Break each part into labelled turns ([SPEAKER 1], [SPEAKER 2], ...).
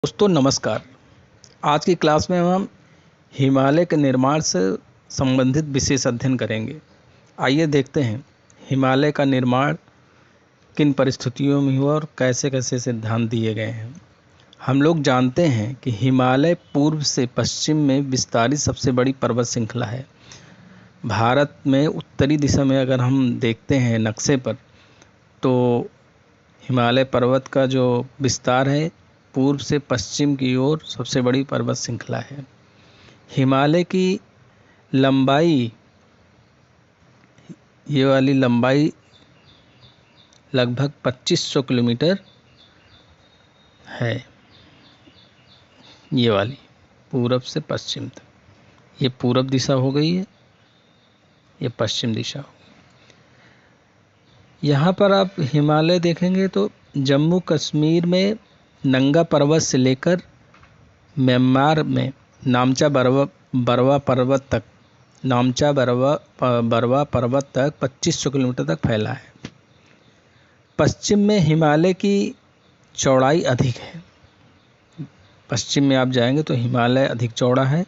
[SPEAKER 1] दोस्तों नमस्कार। आज की क्लास में हम हिमालय के निर्माण से संबंधित विशेष अध्ययन करेंगे। आइए देखते हैं हिमालय का निर्माण किन परिस्थितियों में हुआ और कैसे कैसे सिद्धांत दिए गए हैं। हम लोग जानते हैं कि हिमालय पूर्व से पश्चिम में विस्तारित सबसे बड़ी पर्वत श्रृंखला है। भारत में उत्तरी दिशा में अगर हम देखते हैं नक्शे पर, तो हिमालय पर्वत का जो विस्तार है पूर्व से पश्चिम की ओर सबसे बड़ी पर्वत श्रृंखला है। हिमालय की लंबाई, ये वाली लंबाई लगभग 2500 किलोमीटर है। ये वाली पूरब से पश्चिम तक, ये पूरब दिशा हो गई है, ये पश्चिम दिशा हो गई। यहाँ पर आप हिमालय देखेंगे तो जम्मू कश्मीर में नंगा पर्वत से लेकर म्यांमार में नामचा बरवा पर्वत तक, नामचा बरवा पर्वत तक 2500 किलोमीटर तक फैला है। पश्चिम में हिमालय की चौड़ाई अधिक है। पश्चिम में आप जाएंगे तो हिमालय अधिक चौड़ा है,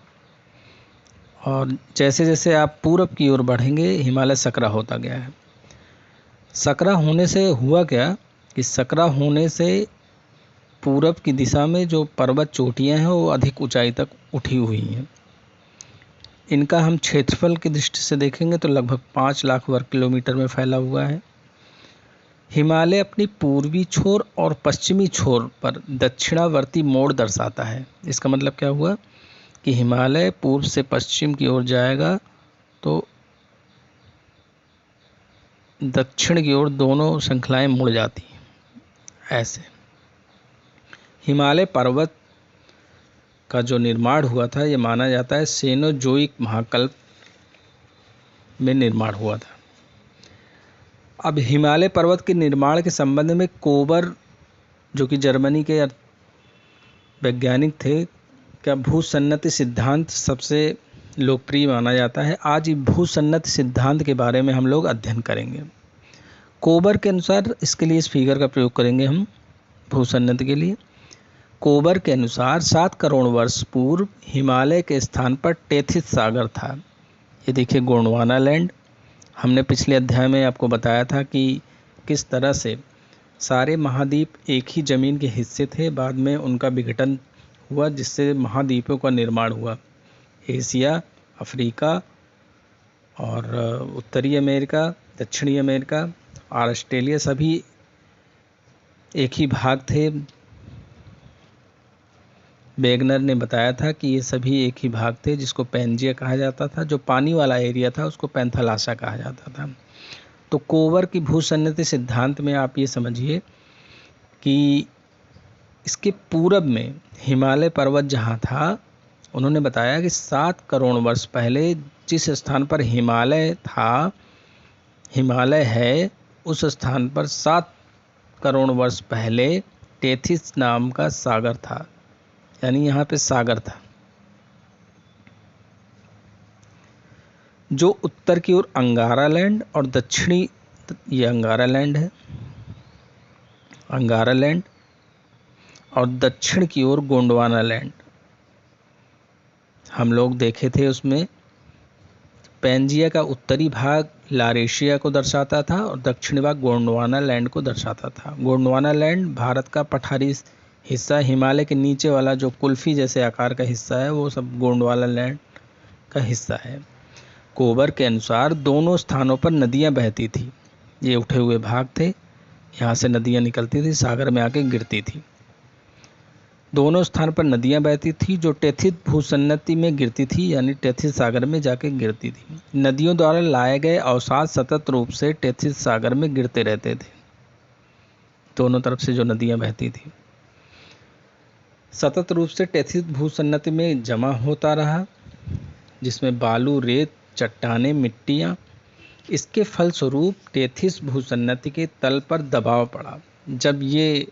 [SPEAKER 1] और जैसे जैसे आप पूरब की ओर बढ़ेंगे हिमालय सकरा होता गया है। सकरा होने से हुआ क्या कि सकरा होने से पूरब की दिशा में जो पर्वत चोटियां हैं वो अधिक ऊंचाई तक उठी हुई हैं। इनका हम क्षेत्रफल की दृष्टि से देखेंगे तो लगभग 5 लाख वर्ग किलोमीटर में फैला हुआ है। हिमालय अपनी पूर्वी छोर और पश्चिमी छोर पर दक्षिणावर्ती मोड़ दर्शाता है। इसका मतलब क्या हुआ कि हिमालय पूर्व से पश्चिम की ओर जाएगा तो दक्षिण की ओर दोनों श्रृंखलाएं मुड़ जाती हैं। ऐसे हिमालय पर्वत का जो निर्माण हुआ था ये माना जाता है सेनोजोइक महाकल्प में निर्माण हुआ था। अब हिमालय पर्वत के निर्माण के संबंध में कोबर, जो कि जर्मनी के वैज्ञानिक थे, का भूसन्नति सिद्धांत सबसे लोकप्रिय माना जाता है। आज भूसन्नति सिद्धांत के बारे में हम लोग अध्ययन करेंगे। कोबर के अनुसार, इसके लिए इस फिगर का प्रयोग करेंगे हम भूसन्नति के लिए। कोबर के अनुसार 7 करोड़ वर्ष पूर्व हिमालय के स्थान पर टेथिस सागर था। ये देखिए गोंडवाना लैंड। हमने पिछले अध्याय में आपको बताया था कि किस तरह से सारे महाद्वीप एक ही ज़मीन के हिस्से थे, बाद में उनका विघटन हुआ जिससे महाद्वीपों का निर्माण हुआ। एशिया, अफ्रीका और उत्तरी अमेरिका, दक्षिणी अमेरिका और ऑस्ट्रेलिया सभी एक ही भाग थे। वेगनर ने बताया था कि ये सभी एक ही भाग थे, जिसको पैंजिया कहा जाता था। जो पानी वाला एरिया था उसको पैंथालासा कहा जाता था। तो कोबर की भूसन्नति सिद्धांत में आप ये समझिए कि इसके पूरब में हिमालय पर्वत जहाँ था, उन्होंने बताया कि 7 करोड़ वर्ष पहले जिस स्थान पर हिमालय था, हिमालय है, उस स्थान पर 7 करोड़ वर्ष पहले टेथिस नाम का सागर था। यानी यहाँ पे सागर था जो उत्तर की ओर अंगारा लैंड और दक्षिणी, ये अंगारा लैंड है, अंगारा लैंड, और दक्षिण की ओर गोंडवाना लैंड। हम लोग देखे थे उसमें पैंजिया का उत्तरी भाग लारेशिया को दर्शाता था और दक्षिणी भाग गोंडवाना लैंड को दर्शाता था। गोंडवाना लैंड भारत का पठारी हिस्सा, हिमालय के नीचे वाला जो कुल्फी जैसे आकार का हिस्सा है वो सब गोंडवाना लैंड का हिस्सा है। कोबर के अनुसार दोनों स्थानों पर नदियां बहती थी। ये उठे हुए भाग थे, यहाँ से नदियां निकलती थी, सागर में आके गिरती थी। दोनों स्थान पर नदियां बहती थी जो टेथिस भूसन्नति में गिरती थी, यानी टेथिस सागर में जाके गिरती थी। नदियों द्वारा लाए गए अवसाद सतत रूप से टेथिस सागर में गिरते रहते थे। दोनों तरफ से जो नदियां बहती थी सतत रूप से टेथिस भूसन्नति में जमा होता रहा, जिसमें बालू, रेत, चट्टानें, मिट्टियाँ। इसके फलस्वरूप टेथिस भूसन्नति के तल पर दबाव पड़ा। जब ये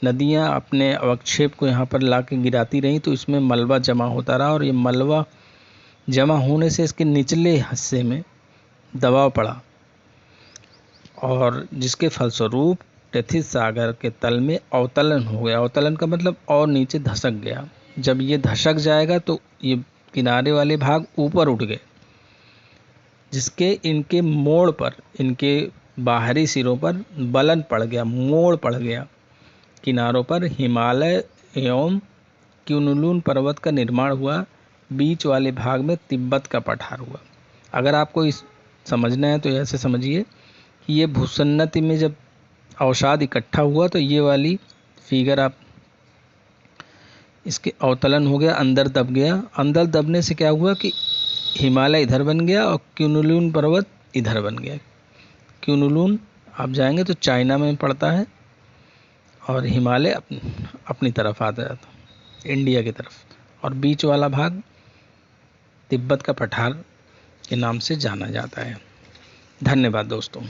[SPEAKER 1] नदियाँ अपने अवक्षेप को यहाँ पर ला के गिराती रहीं तो इसमें मलबा जमा होता रहा, और ये मलबा जमा होने से इसके निचले हिस्से में दबाव पड़ा, और जिसके फलस्वरूप टेथिस सागर के तल में अवतलन हो गया। अवतलन का मतलब और नीचे धसक गया। जब ये धसक जाएगा तो ये किनारे वाले भाग ऊपर उठ गए, जिसके इनके मोड़ पर, इनके बाहरी सिरों पर बलन पड़ गया, मोड़ पड़ गया। किनारों पर हिमालय एवं क्युनलुन पर्वत का निर्माण हुआ। बीच वाले भाग में तिब्बत का पठार हुआ। अगर आपको इस समझना है तो ऐसे समझिए कि ये भूसन्नति में जब अवसाद इकट्ठा हुआ तो ये वाली फिगर आप, इसके अवतलन हो गया, अंदर दब गया। अंदर दबने से क्या हुआ कि हिमालय इधर बन गया और क्युनलुन पर्वत इधर बन गया। क्युनलुन आप जाएंगे तो चाइना में पड़ता है और हिमालय अपनी तरफ आता है, इंडिया की तरफ, और बीच वाला भाग तिब्बत का पठार के नाम से जाना जाता है। धन्यवाद दोस्तों।